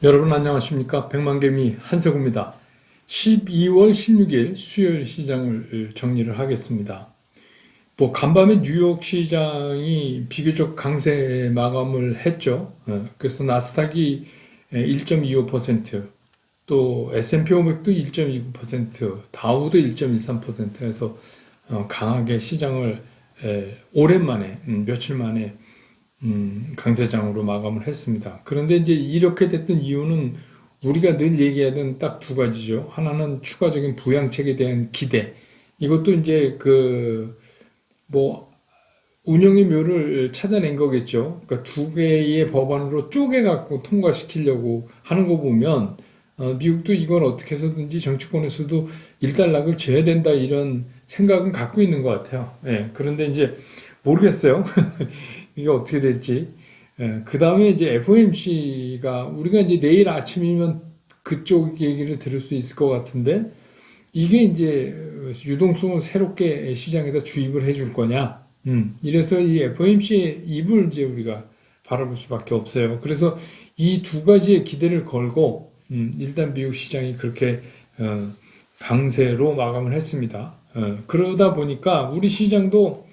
여러분 안녕하십니까? 백만개미 한석우입니다. 12월 16일 수요일 시장을 정리를 하겠습니다. 간밤에 뉴욕 시장이 비교적 강세 마감을 했죠. 그래서 나스닥이 1.25%, 또 S&P 500도 1.29%, 다우도 1.13%에서 강하게 시장을 오랜만에 며칠 만에 강세장으로 마감을 했습니다. 그런데 이제 이렇게 됐던 이유는 우리가 늘 얘기하던 딱 두 가지죠. 하나는 추가적인 부양책에 대한 기대. 이것도 이제 뭐, 운영의 묘를 찾아낸 거겠죠. 그러니까 두 개의 법안으로 쪼개갖고 통과시키려고 하는 거 보면, 미국도 이걸 어떻게 해서든지 정치권에서도 일단락을 져야 된다 이런 생각은 갖고 있는 것 같아요. 예, 그런데 이제 모르겠어요. 이게 어떻게 될지. 그 다음에 이제 FOMC가 우리가 이제 내일 아침이면 그쪽 얘기를 들을 수 있을 것 같은데 이게 이제 유동성을 새롭게 시장에다 주입을 해줄 거냐. 이래서 이 FOMC의 입을 이제 우리가 바라볼 수밖에 없어요. 그래서 이 두 가지의 기대를 걸고 일단 미국 시장이 그렇게 강세로 마감을 했습니다. 그러다 보니까 우리 시장도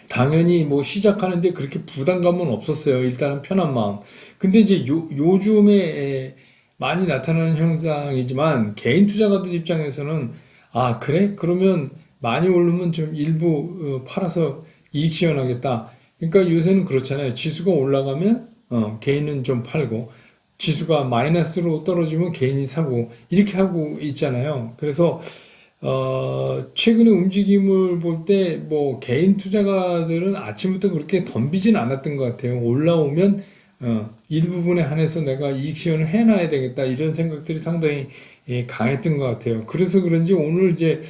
당연히 뭐 시작하는데 그렇게 부담감은 없었어요. 일단은 편한 마음. 근데 이제 요즘에 많이 나타나는 현상이지만 개인 투자가들 입장에서는 아, 그래? 그러면 많이 오르면 좀 일부 팔아서 이익 실현하겠다. 그러니까 요새는 그렇잖아요. 지수가 올라가면 개인은 좀 팔고 지수가 마이너스로 떨어지면 개인이 사고 이렇게 하고 있잖아요. 그래서 최근에 움직임을 볼 때, 개인 투자가들은 아침부터 그렇게 덤비진 않았던 것 같아요. 올라오면, 일부분에 한해서 내가 이익 실현을 해놔야 되겠다, 이런 생각들이 상당히 강했던 것 같아요. 그래서 그런지 오늘 이제,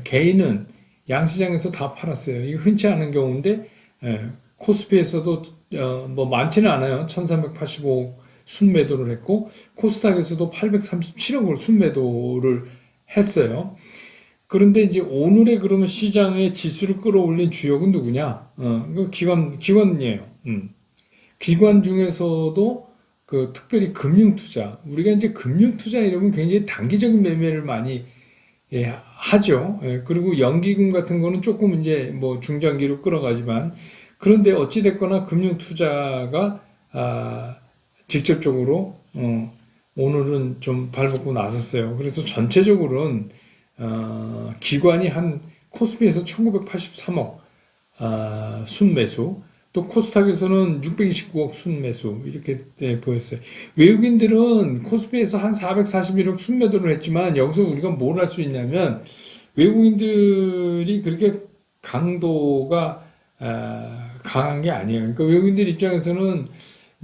개인은 양시장에서 다 팔았어요. 이거 흔치 않은 경우인데, 코스피에서도, 많지는 않아요. 1385억 순매도를 했고, 코스닥에서도 837억을 순매도를 했어요. 그런데 이제 오늘의 그러면 시장의 지수를 끌어올린 주역은 누구냐? 기관이에요. 기관 중에서도 특별히 금융투자. 우리가 이제 금융투자 이러면 굉장히 단기적인 매매를 많이 하죠. 그리고 연기금 같은 거는 조금 이제 중장기로 끌어가지만 그런데 어찌됐거나 금융투자가 직접적으로 오늘은 좀 발벗고 나섰어요. 그래서 전체적으로는 기관이 한 코스피에서 1983억 순매수, 또 코스닥에서는 629억 순매수 이렇게 보였어요. 외국인들은 코스피에서 한 441억 순매도를 했지만 여기서 우리가 뭘 할 수 있냐면 외국인들이 그렇게 강도가 강한 게 아니에요. 그러니까 외국인들 입장에서는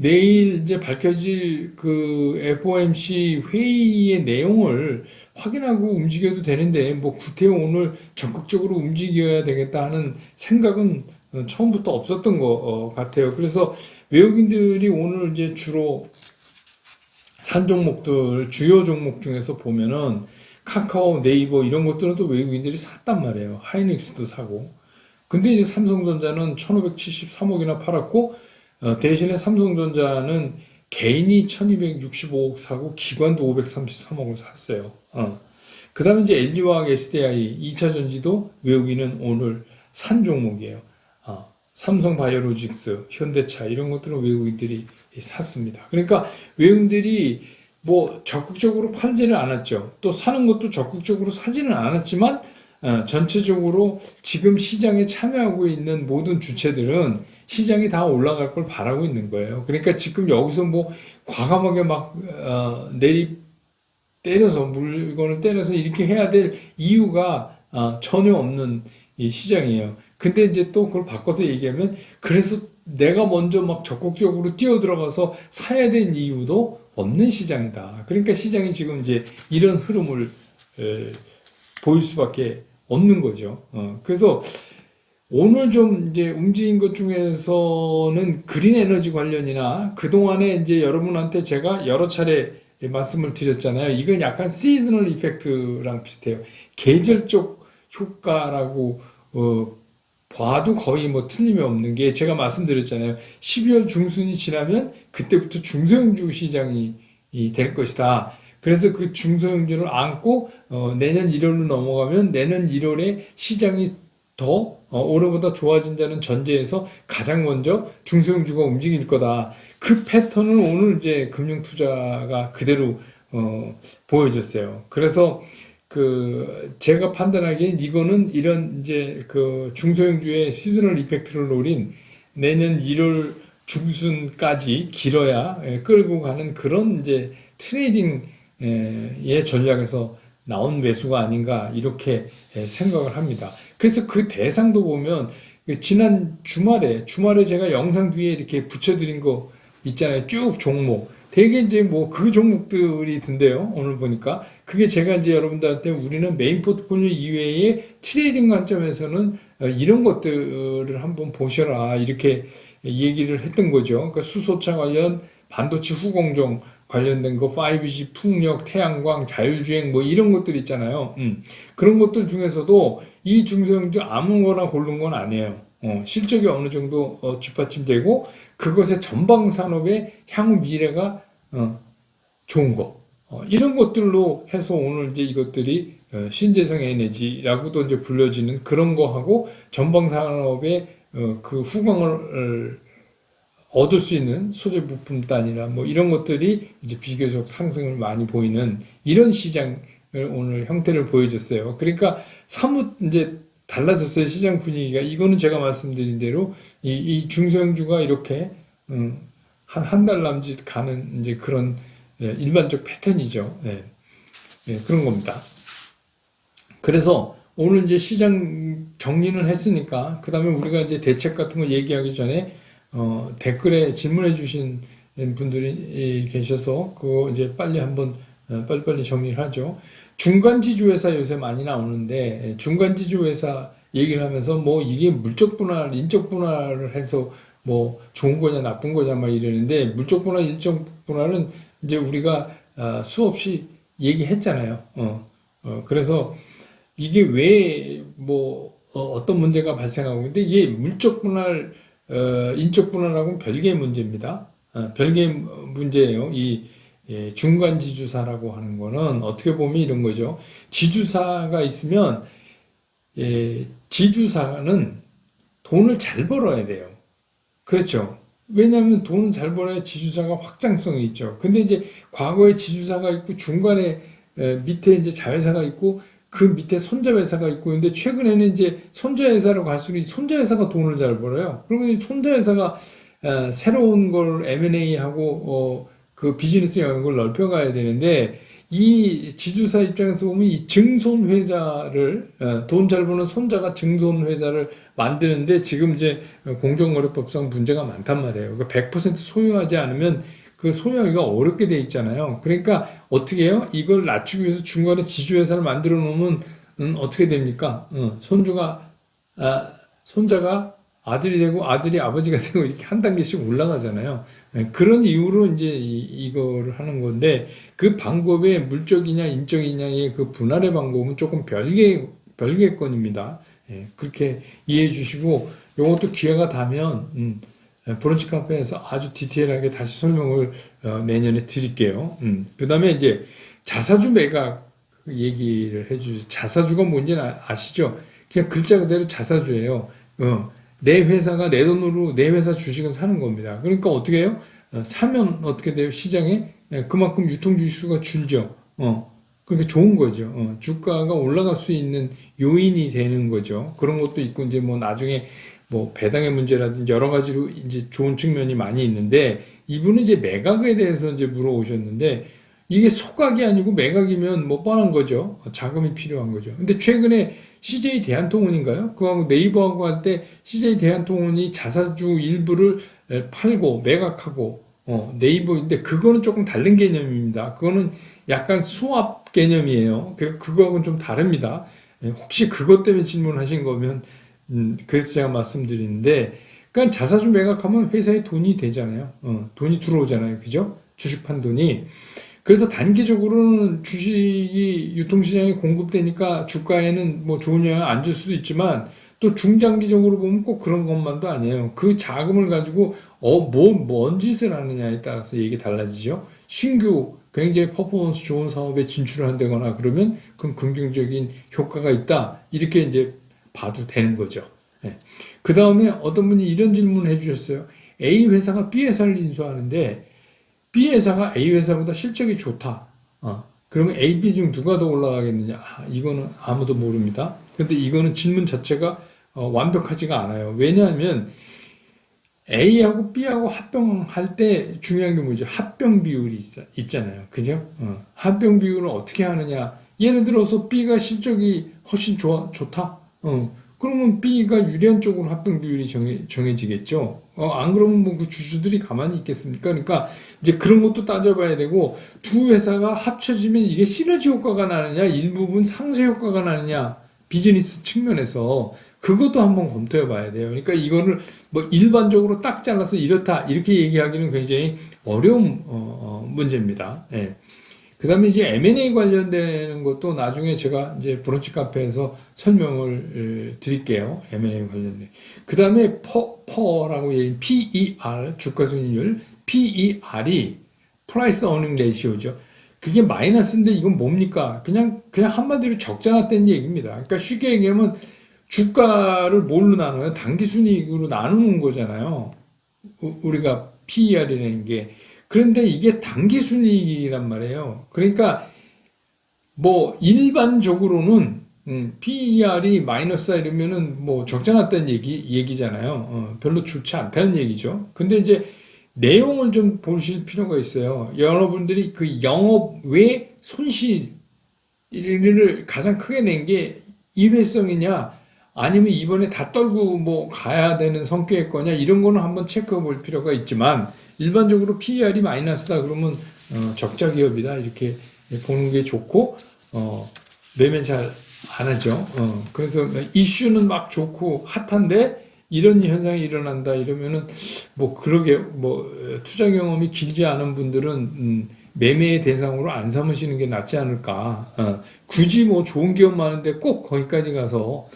내일 이제 밝혀질 FOMC 회의의 내용을 확인하고 움직여도 되는데, 구태여 오늘 적극적으로 움직여야 되겠다 하는 생각은 처음부터 없었던 것 같아요. 그래서 외국인들이 오늘 이제 주로 산 종목들, 주요 종목 중에서 보면은 카카오, 네이버 이런 것들은 또 외국인들이 샀단 말이에요. 하이닉스도 사고. 근데 이제 삼성전자는 1573억이나 팔았고, 대신에 삼성전자는 개인이 1265억 사고 기관도 533억을 샀어요. 그 다음에 이제 LG화학, SDI, 2차전지도 외국인은 오늘 산 종목이에요. 삼성바이오로직스, 현대차 이런 것들은 외국인들이 샀습니다. 그러니까 외국인들이 적극적으로 팔지는 않았죠. 또 사는 것도 적극적으로 사지는 않았지만 전체적으로 지금 시장에 참여하고 있는 모든 주체들은 시장이 다 올라갈 걸 바라고 있는 거예요. 그러니까 지금 여기서 과감하게 때려서 물건을 때려서 이렇게 해야 될 이유가 전혀 없는 이 시장이에요. 근데 이제 또 그걸 바꿔서 얘기하면 그래서 내가 먼저 적극적으로 뛰어들어가서 사야 된 이유도 없는 시장이다. 그러니까 시장이 지금 이제 이런 흐름을 보일 수밖에 없는 거죠. 그래서 오늘 좀 이제 움직인 것 중에서는 그린 에너지 관련이나 그동안에 이제 여러분한테 제가 여러 차례 말씀을 드렸잖아요. 이건 약간 시즈널 이펙트랑 비슷해요. 계절적 효과라고 봐도 거의 뭐 틀림이 없는 게 제가 말씀드렸잖아요. 12월 중순이 지나면 그때부터 중소형주 시장이 될 것이다. 그래서 그 중소형주를 안고 내년 1월로 넘어가면 내년 1월에 시장이 더 올해보다 좋아진다는 전제에서 가장 먼저 중소형주가 움직일 거다. 그 패턴을 오늘 이제 금융투자가 그대로 보여줬어요. 그래서 그 제가 판단하기엔 이거는 이런 이제 그 중소형주의 시즈널 이펙트를 노린 내년 1월 중순까지 길어야 끌고 가는 그런 이제 트레이딩의 전략에서 나온 매수가 아닌가 이렇게 생각을 합니다. 그래서 그 대상도 보면 지난 주말에 제가 영상 뒤에 이렇게 붙여드린 거 있잖아요. 쭉 종목. 되게 이제 뭐 그 종목들이 든대요. 오늘 보니까. 그게 제가 이제 여러분들한테 우리는 메인 포트폴리오 이외에 트레이딩 관점에서는 이런 것들을 한번 보셔라. 이렇게 얘기를 했던 거죠. 그러니까 수소차 관련, 반도체 후공정 관련된 거, 5G, 풍력, 태양광, 자율주행 뭐 이런 것들 있잖아요. 그런 것들 중에서도 이 중소형주 아무거나 고른 건 아니에요. 실적이 어느 정도 뒷받침되고 그것의 전방 산업의 향후 미래가 좋은 거. 이런 것들로 해서 오늘 이제 이것들이 신재생 에너지라고도 이제 불려지는 그런 거하고 전방 산업의 그 후광을 얻을 수 있는 소재 부품단이나 뭐 이런 것들이 이제 비교적 상승을 많이 보이는 이런 시장을 오늘 형태를 보여줬어요. 그러니까 사뭇 이제 달라졌어요. 시장 분위기가. 이거는 제가 말씀드린 대로 이 중소형주가 이렇게 한 달 남짓 가는 이제 그런 일반적 패턴이죠. 그런 겁니다. 그래서 오늘 이제 시장 정리는 했으니까 그다음에 우리가 이제 대책 같은 거 얘기하기 전에 댓글에 질문해 주신 분들이 계셔서 그거 이제 빨리 한번 빨리빨리 정리를 하죠. 중간지주 회사 요새 많이 나오는데 중간지주 회사 얘기를 하면서 뭐 이게 물적 분할, 인적 분할을 해서 뭐 좋은 거냐 나쁜 거냐 막 이러는데 물적 분할, 인적 분할은 이제 우리가 수없이 얘기했잖아요. 그래서 이게 왜 뭐 어떤 문제가 발생하고 근데 이게 물적 분할, 인적 분할하고는 별개의 문제입니다. 별개의 문제예요. 이 중간 지주사라고 하는 거는 어떻게 보면 이런 거죠. 지주사가 있으면 지주사는 돈을 잘 벌어야 돼요. 그렇죠. 왜냐하면 돈은 잘 벌어야 지주사가 확장성이 있죠. 근데 이제 과거에 지주사가 있고 중간에 밑에 이제 자회사가 있고 그 밑에 손자회사가 있고 근데 최근에는 이제 손자회사로 갈수록 손자회사가 돈을 잘 벌어요. 그러면 손자회사가 새로운 걸 M&A하고 그 비즈니스 영역을 넓혀가야 되는데 이 지주사 입장에서 보면 이 증손회사를 돈 잘 버는 손자가 증손회사를 만드는데 지금 이제 공정거래법상 문제가 많단 말이에요. 그러니까 100% 소유하지 않으면 그 소유하기가 어렵게 돼 있잖아요. 그러니까 어떻게 해요? 이걸 낮추기 위해서 중간에 지주회사를 만들어 놓으면 어떻게 됩니까? 손자가 아들이 되고 아들이 아버지가 되고 이렇게 한 단계씩 올라가잖아요. 그런 이유로 이제 이거를 하는 건데 그 방법의 물적이냐 인적이냐의 그 분할의 방법은 조금 별개의 건입니다. 그렇게 이해해 주시고 이것도 기회가 되면 브런치 카페에서 아주 디테일하게 다시 설명을 내년에 드릴게요. 그 다음에 이제 자사주 매각 얘기를 해주죠. 자사주가 뭔지는 아시죠? 그냥 글자 그대로 자사주예요. 내 회사가 내 돈으로 내 회사 주식을 사는 겁니다. 그러니까 어떻게 해요? 사면 어떻게 돼요? 시장에 그만큼 유통 주식수가 줄죠. 그러니까 좋은 거죠. 주가가 올라갈 수 있는 요인이 되는 거죠. 그런 것도 있고 이제 뭐 나중에 뭐 배당의 문제라든지 여러 가지로 이제 좋은 측면이 많이 있는데 이분은 이제 매각에 대해서 이제 물어오셨는데 이게 소각이 아니고 매각이면 뭐 뻔한 거죠. 자금이 필요한 거죠. 근데 최근에 CJ 대한통운인가요? 그거하고 네이버하고 할 때 CJ 대한통운이 자사주 일부를 팔고 매각하고 네이버인데 그거는 조금 다른 개념입니다. 그거는 약간 수합 개념이에요. 그거하고는 좀 다릅니다. 혹시 그것 때문에 질문하신 거면 그래서 제가 말씀드리는데 그러니까 자사주 매각하면 회사에 돈이 되잖아요. 돈이 들어오잖아요. 그죠? 주식 판 돈이. 그래서 단기적으로는 주식이 유통시장에 공급되니까 주가에는 뭐 좋은 영향 안 줄 수도 있지만 또 중장기적으로 보면 꼭 그런 것만도 아니에요. 그 자금을 가지고 뭔 짓을 하느냐에 따라서 얘기 달라지죠. 신규 굉장히 퍼포먼스 좋은 사업에 진출을 한다거나 그러면 그건 긍정적인 효과가 있다. 이렇게 이제 봐도 되는 거죠. 예. 그 다음에 어떤 분이 이런 질문을 해주셨어요. A 회사가 B 회사를 인수하는데 B 회사가 A 회사보다 실적이 좋다. 그러면 A, B 중 누가 더 올라가겠느냐? 이거는 아무도 모릅니다. 근데 이거는 질문 자체가 완벽하지가 않아요. 왜냐하면 A하고 B하고 합병할 때 중요한 게 뭐죠? 합병 비율이 있잖아요. 그죠? 합병 비율을 어떻게 하느냐? 예를 들어서 B가 실적이 훨씬 좋다? 그러면 B가 유리한 쪽으로 합병 비율이 정해지겠죠? 안 그러면 뭐 그 주주들이 가만히 있겠습니까? 그러니까 이제 그런 것도 따져봐야 되고, 두 회사가 합쳐지면 이게 시너지 효과가 나느냐, 일부분 상쇄 효과가 나느냐, 비즈니스 측면에서 그것도 한번 검토해 봐야 돼요. 그러니까 이거를 뭐 일반적으로 딱 잘라서 이렇다, 이렇게 얘기하기는 굉장히 어려운 문제입니다. 예. 그 다음에 이제 M&A 관련되는 것도 나중에 제가 이제 브런치 카페에서 설명을 드릴게요. M&A 관련된. 그 다음에 퍼라고 얘기한 PER, 주가순위율, PER이 프라이스 어닝 레이시오죠. 그게 마이너스인데 이건 뭡니까? 그냥 한마디로 적자 났다는 얘기입니다. 그러니까 쉽게 얘기하면 주가를 뭘로 나눠요? 당기순이익으로 나누는 거잖아요. 우리가 PER이라는 게. 그런데 이게 당기순이익이란 말이에요. 그러니까 뭐 일반적으로는 PER이 마이너스다 이러면은 뭐 적자 났다는 얘기잖아요. 별로 좋지 않다는 얘기죠. 근데 이제 내용을 좀 보실 필요가 있어요. 여러분들이 그 영업 외 손실을 가장 크게 낸 게 일회성이냐 아니면 이번에 다 떨고 뭐 가야 되는 성격의 거냐 이런 거는 한번 체크해 볼 필요가 있지만 일반적으로 PER이 마이너스다 그러면 적자 기업이다 이렇게 보는 게 좋고 매매 잘 안 하죠. 그래서 이슈는 막 좋고 핫한데 이런 현상이 일어난다 이러면은 뭐 그러게 뭐 투자 경험이 길지 않은 분들은 매매의 대상으로 안 삼으시는 게 낫지 않을까. 굳이 뭐 좋은 기업 많은데 꼭 거기까지 가서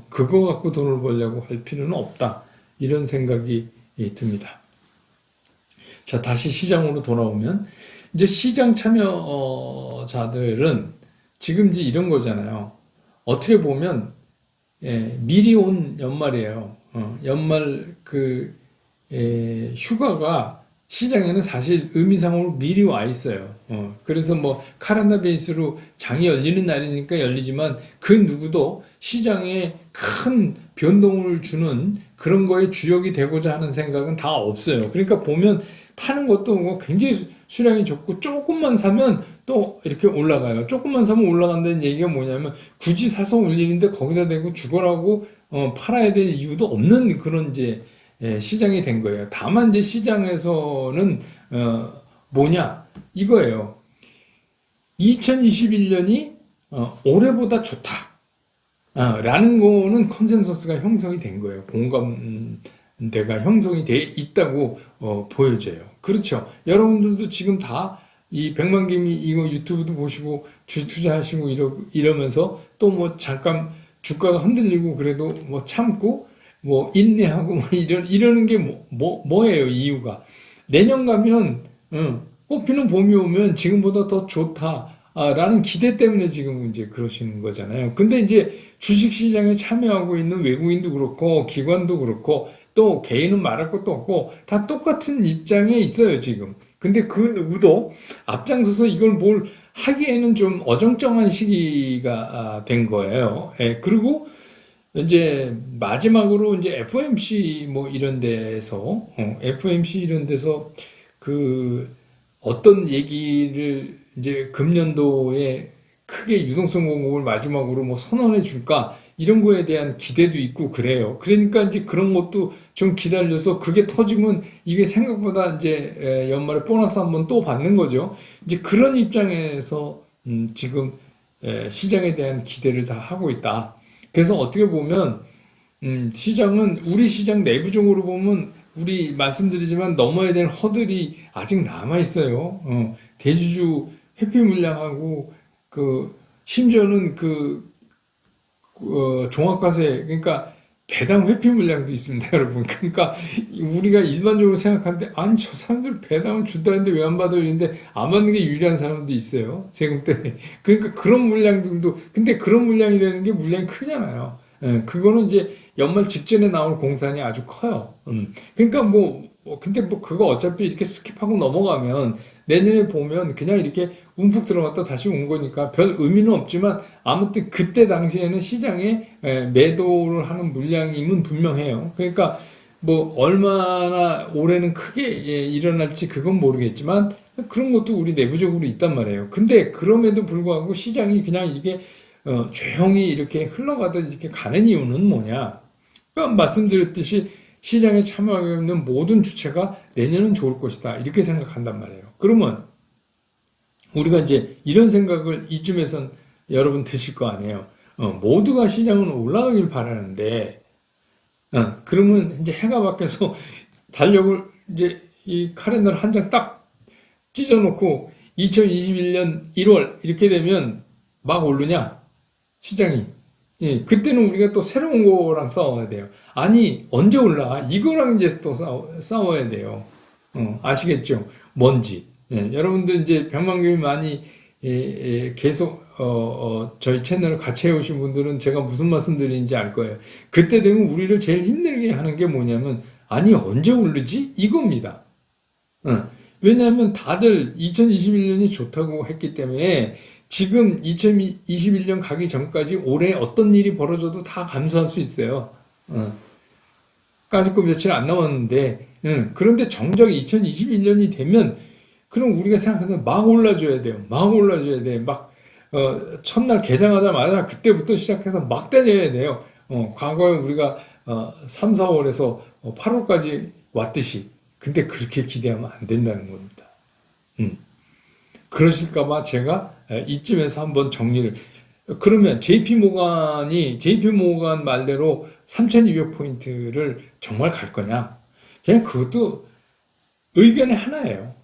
그거 갖고 돈을 벌려고 할 필요는 없다. 이런 생각이 듭니다. 자, 다시 시장으로 돌아오면 이제 시장 참여자들은 지금 이제 이런 거잖아요. 어떻게 보면 미리 온 연말이에요. 연말 휴가가 시장에는 사실 의미상으로 미리 와 있어요. 그래서 뭐 카렌더 베이스로 장이 열리는 날이니까 열리지만 그 누구도 시장에 큰 변동을 주는 그런 거에 주역이 되고자 하는 생각은 다 없어요. 그러니까 보면 파는 것도 뭐 굉장히 수량이 적고 조금만 사면 또 이렇게 올라가요. 조금만 사면 올라간다는 얘기가 뭐냐면 굳이 사서 올리는데 거기다 대고 죽어라고 팔아야 될 이유도 없는 그런 이제 시장이 된 거예요. 다만 이제 시장에서는 뭐냐 이거예요. 2021년이 올해보다 좋다. 라는 거는 컨센서스가 형성이 된 거예요. 공감대가 형성이 돼 있다고 보여져요. 그렇죠. 여러분들도 지금 다 이 백만개미 이거 유튜브도 보시고 주식 투자하시고 이러면서 또 뭐 잠깐 주가가 흔들리고 그래도 뭐 참고 뭐 인내하고 뭐 이러는 게 뭐예요 이유가 내년 가면 꽃피는 봄이 오면 지금보다 더 좋다. 라는 기대 때문에 지금 이제 그러시는 거잖아요. 근데 이제 주식시장에 참여하고 있는 외국인도 그렇고, 기관도 그렇고, 또 개인은 말할 것도 없고, 다 똑같은 입장에 있어요, 지금. 근데 그 누구도 앞장서서 이걸 뭘 하기에는 좀 어정쩡한 시기가 된 거예요. 그리고 이제 마지막으로 이제 FOMC 뭐 이런 데서, FOMC 이런 데서 그 어떤 얘기를 이제 금년도에 크게 유동성 공급을 마지막으로 뭐 선언해 줄까 이런 거에 대한 기대도 있고 그래요. 그러니까 이제 그런 것도 좀 기다려서 그게 터지면 이게 생각보다 이제 연말에 보너스 한번 또 받는 거죠. 이제 그런 입장에서 지금 시장에 대한 기대를 다 하고 있다. 그래서 어떻게 보면 시장은 우리 시장 내부적으로 보면 우리 말씀드리지만 넘어야 될 허들이 아직 남아 있어요. 대주주 회피 물량하고 그 심지어는 종합과세 그러니까 배당 회피 물량도 있습니다, 여러분. 그러니까 우리가 일반적으로 생각하는데 아니 저 사람들 배당을 준다는데 왜 안 받아요? 이런데 안 받는 게 유리한 사람도 있어요. 세금 때문에. 그러니까 그런 물량들도 근데 그런 물량이라는 게 물량이 크잖아요. 예, 그거는 이제 연말 직전에 나올 공산이 아주 커요. 그러니까 근데 그거 어차피 이렇게 스킵하고 넘어가면 내년에 보면 그냥 이렇게 움푹 들어갔다 다시 온 거니까 별 의미는 없지만 아무튼 그때 당시에는 시장에 매도를 하는 물량임은 분명해요. 그러니까 얼마나 올해는 크게 일어날지 그건 모르겠지만 그런 것도 우리 내부적으로 있단 말이에요. 근데 그럼에도 불구하고 시장이 그냥 이게 조용히 이렇게 흘러가다 이렇게 가는 이유는 뭐냐? 그러니까 말씀드렸듯이 시장에 참여하고 있는 모든 주체가 내년은 좋을 것이다. 이렇게 생각한단 말이에요. 그러면 우리가 이제 이런 생각을 이쯤에선 여러분 드실 거 아니에요. 모두가 시장은 올라가길 바라는데, 그러면 이제 해가 밖에서 달력을 이제 이 카렌더를 한 장 딱 찢어놓고 2021년 1월 이렇게 되면 막 오르냐? 시장이. 예, 그때는 우리가 또 새로운 거랑 싸워야 돼요. 아니, 언제 올라? 이거랑 이제 또 싸워야 돼요. 아시겠죠? 뭔지. 예, 여러분들 이제 병만경이 많이 계속 저희 채널을 같이 해오신 분들은 제가 무슨 말씀 드리는지 알 거예요. 그때 되면 우리를 제일 힘들게 하는 게 뭐냐면 아니 언제 오르지? 이겁니다. 왜냐하면 다들 2021년이 좋다고 했기 때문에 지금 2021년 가기 전까지 올해 어떤 일이 벌어져도 다 감수할 수 있어요. 까짓 거 며칠 안 남았는데, 그런데 정작 2021년이 되면, 그럼 우리가 생각하는 막 올라줘야 돼요. 막 올라줘야 돼. 첫날 개장하자마자 그때부터 시작해서 막 달려야 돼요. 과거에 우리가 3, 4월에서 8월까지 왔듯이. 근데 그렇게 기대하면 안 된다는 겁니다. 그러실까봐 제가 이쯤에서 한번 정리를. 그러면 JP 모간 말대로 3200포인트를 정말 갈 거냐? 그냥 그것도 의견의 하나예요.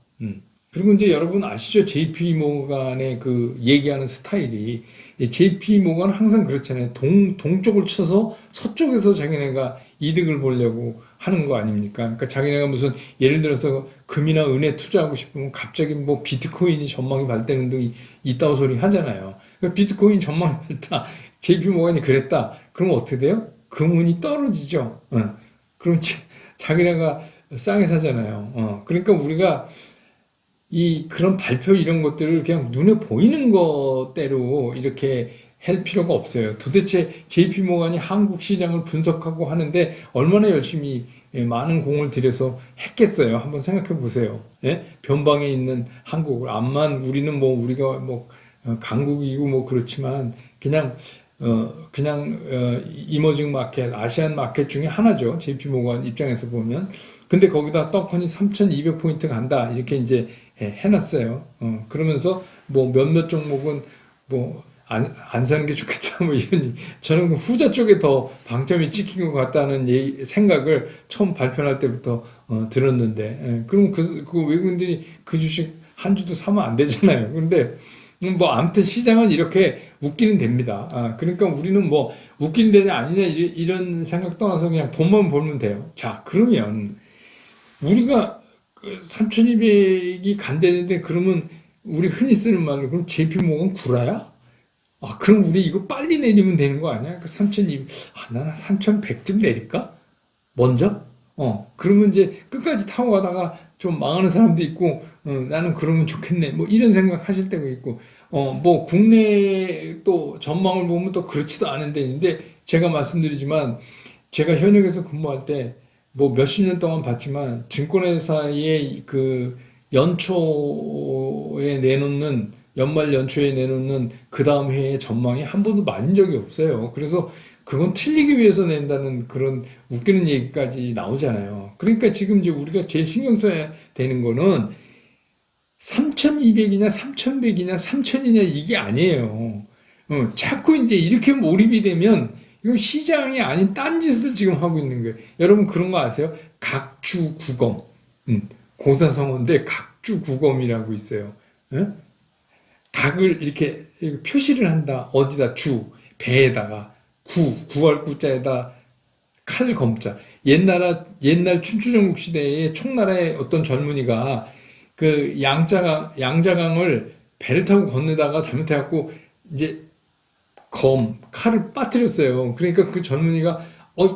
그리고 이제 여러분 아시죠? JP 모간의 그 얘기하는 스타일이 JP 모간은 항상 그렇잖아요. 동쪽을 쳐서 서쪽에서 자기네가 이득을 보려고 하는 거 아닙니까? 그러니까 자기네가 무슨 예를 들어서 금이나 은에 투자하고 싶으면 갑자기 비트코인이 전망이 밝다는 등 이따오 소리 하잖아요. 그러니까 비트코인 전망이 밝다. JP 모간이 그랬다. 그러면 어떻게 돼요? 금은이 떨어지죠. 그럼 자기네가 싸게 사잖아요. 그러니까 우리가 그런 발표 이런 것들을 그냥 눈에 보이는 것대로 이렇게 할 필요가 없어요. 도대체 JP 모간이 한국 시장을 분석하고 하는데 얼마나 열심히 많은 공을 들여서 했겠어요. 한번 생각해 보세요. 예? 변방에 있는 한국을 암만 우리는 우리가 강국이고 그렇지만 그냥 이머징 마켓, 아시안 마켓 중에 하나죠. JP 모간 입장에서 보면. 근데 거기다 떡하니 3,200포인트 간다. 이렇게 이제 해놨어요. 그러면서 몇몇 종목은 안 사는 게 좋겠다. 저는 그 후자 쪽에 더 방점이 찍힌 것 같다는 생각을 처음 발표할 때부터 들었는데, 그럼 그 외국인들이 그 주식 한 주도 사면 안 되잖아요. 그런데 아무튼 시장은 이렇게 웃기는 됩니다. 그러니까 우리는 웃기는 데냐 아니냐 이런 생각 떠나서 그냥 돈만 벌면 돼요. 자, 그러면 우리가 3,200이 간다는데 그러면 우리 흔히 쓰는 말로 그럼 JP 모건 구라야? 그럼 우리 이거 빨리 내리면 되는 거 아니야? 3,200, 나는 3,100쯤 내릴까? 먼저? 그러면 이제 끝까지 타고 가다가 좀 망하는 사람도 있고, 나는 그러면 좋겠네. 이런 생각 하실 때가 있고, 국내 또 전망을 보면 또 그렇지도 않은 데인데, 제가 말씀드리지만, 제가 현역에서 근무할 때, 몇십 년 동안 봤지만, 증권회사의 그 연말 연초에 내놓는 그 다음 해의 전망이 한 번도 맞은 적이 없어요. 그래서 그건 틀리기 위해서 낸다는 그런 웃기는 얘기까지 나오잖아요. 그러니까 지금 이제 우리가 제일 신경 써야 되는 거는 3,200이냐, 3,100이냐, 3,000이냐 이게 아니에요. 자꾸 이제 이렇게 몰입이 되면 이거 시장이 아닌 딴짓을 지금 하고 있는 거예요. 여러분 그런 거 아세요? 각주구검. 고사성어인데 각주구검이라고 있어요. 각을 이렇게 표시를 한다. 어디다 배에다가 구할 구자에다 칼검자. 옛날 춘추전국 시대에 총나라의 어떤 젊은이가 그 양자강을 배를 타고 건너다가 잘못해갖고 이제 칼을 빠뜨렸어요. 그러니까 그 젊은이가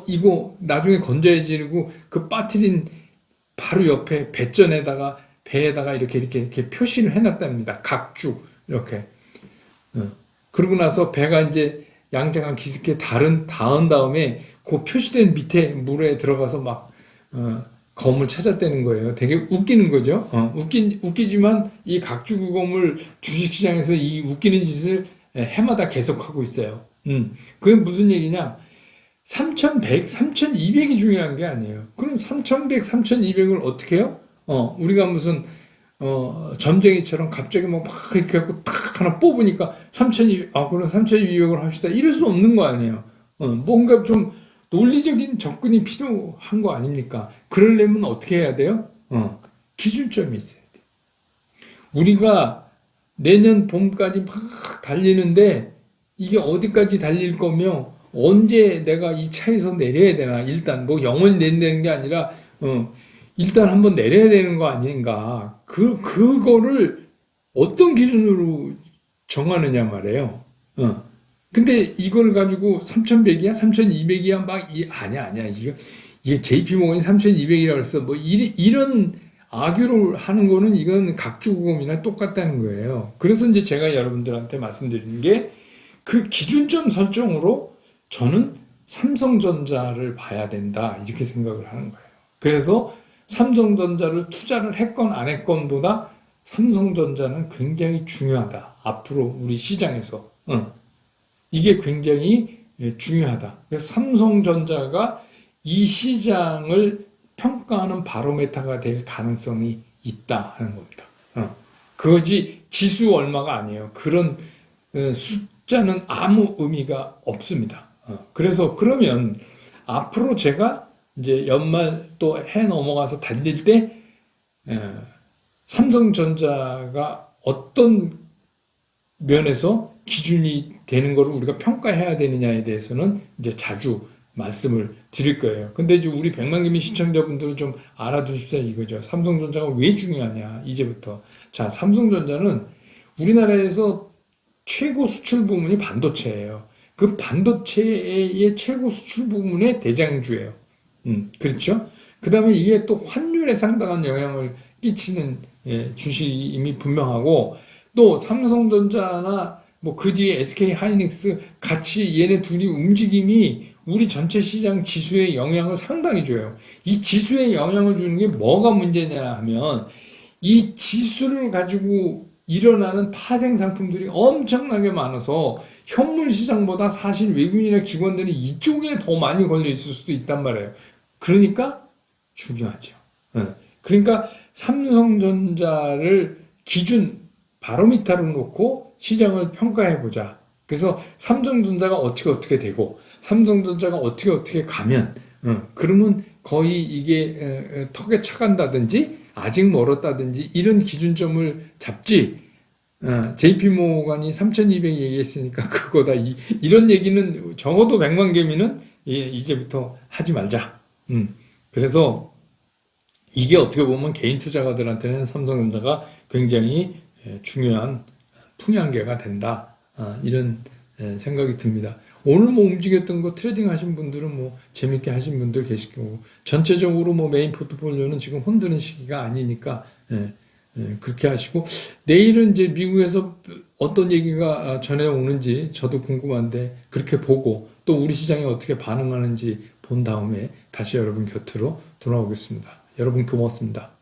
이거 나중에 건져야지 이러고 그 빠뜨린 바로 옆에 배에다가 이렇게 표시를 해놨답니다. 각주 이렇게. 그러고 나서 배가 이제 양자강 기슭에 닿은 다음에 그 표시된 밑에 물에 들어가서 막 검을 찾았다는 거예요. 되게 웃기는 거죠. 웃기지만 이 각주구검을 주식시장에서 이 웃기는 짓을 해마다 계속하고 있어요. 그게 무슨 얘기냐? 3100, 3200이 중요한 게 아니에요. 그럼 3100, 3200을 어떻게 해요? 우리가 무슨 점쟁이처럼 갑자기 막 이렇게 갖고 탁 하나 뽑으니까 3200, 그럼 3200을 합시다. 이럴 수 없는 거 아니에요. 뭔가 좀 논리적인 접근이 필요한 거 아닙니까? 그러려면 어떻게 해야 돼요? 기준점이 있어야 돼요. 우리가 내년 봄까지 막 달리는데 이게 어디까지 달릴 거며 언제 내가 이 차에서 내려야 되나. 일단 뭐 영원히 내린다는 게 아니라 일단 한번 내려야 되는 거 아닌가. 그거를 어떤 기준으로 정하느냐 말이에요. 근데 이걸 가지고 3100이야? 3200이야? 아니야. 이게 JP모건이 3200이라고 했어. 뭐, 이런 악유를 하는 거는 이건 각주구검이나 똑같다는 거예요. 그래서 이제 제가 여러분들한테 말씀드리는 게 그 기준점 설정으로 저는 삼성전자를 봐야 된다. 이렇게 생각을 하는 거예요. 그래서 삼성전자를 투자를 했건 안 했건보다 삼성전자는 굉장히 중요하다. 앞으로 우리 시장에서. 이게 굉장히 중요하다. 그래서 삼성전자가 이 시장을 평가하는 바로메타가 될 가능성이 있다 하는 겁니다. 그거지 지수 얼마가 아니에요. 그런 숫자는 아무 의미가 없습니다. 그래서 그러면 앞으로 제가 이제 연말 또 해 넘어가서 달릴 때 삼성전자가 어떤 면에서 기준이 되는 것을 우리가 평가해야 되느냐에 대해서는 이제 자주 말씀을 드릴 거예요. 근데 이제 우리 백만개미 시청자분들은 좀 알아두십시오 이거죠. 삼성전자가 왜 중요하냐 이제부터. 자, 삼성전자는 우리나라에서 최고 수출 부문이 반도체예요. 그 반도체의 최고 수출 부문의 대장주예요. 그렇죠? 그 다음에 이게 또 환율에 상당한 영향을 끼치는 주식이 이미 분명하고, 또 삼성전자나 뭐 그 뒤에 SK 하이닉스 같이 얘네 둘이 움직임이 우리 전체 시장 지수에 영향을 상당히 줘요. 이 지수에 영향을 주는 게 뭐가 문제냐 하면 이 지수를 가지고 일어나는 파생 상품들이 엄청나게 많아서 현물 시장보다 사실 외국인이나 기관들이 이쪽에 더 많이 걸려 있을 수도 있단 말이에요. 그러니까 중요하죠. 그러니까 삼성전자를 기준 바로미터로 놓고 시장을 평가해 보자. 그래서 삼성전자가 어떻게 되고 삼성전자가 어떻게 가면 그러면 거의 이게 턱에 차간다든지 아직 멀었다든지 이런 기준점을 잡지. JP모건이 3200 얘기했으니까 그거다. 이런 얘기는 적어도 백만개미는 이제부터 하지 말자. 그래서 이게 어떻게 보면 개인 투자가들한테는 삼성전자가 굉장히 중요한 풍향계가 된다. 이런 생각이 듭니다. 오늘 뭐 움직였던 거 트레이딩 하신 분들은 뭐 재밌게 하신 분들 계실 거고, 전체적으로 뭐 메인 포트폴리오는 지금 흔드는 시기가 아니니까 그렇게 하시고, 내일은 이제 미국에서 어떤 얘기가 전해오는지 저도 궁금한데 그렇게 보고 또 우리 시장이 어떻게 반응하는지 본 다음에 다시 여러분 곁으로 돌아오겠습니다. 여러분 고맙습니다.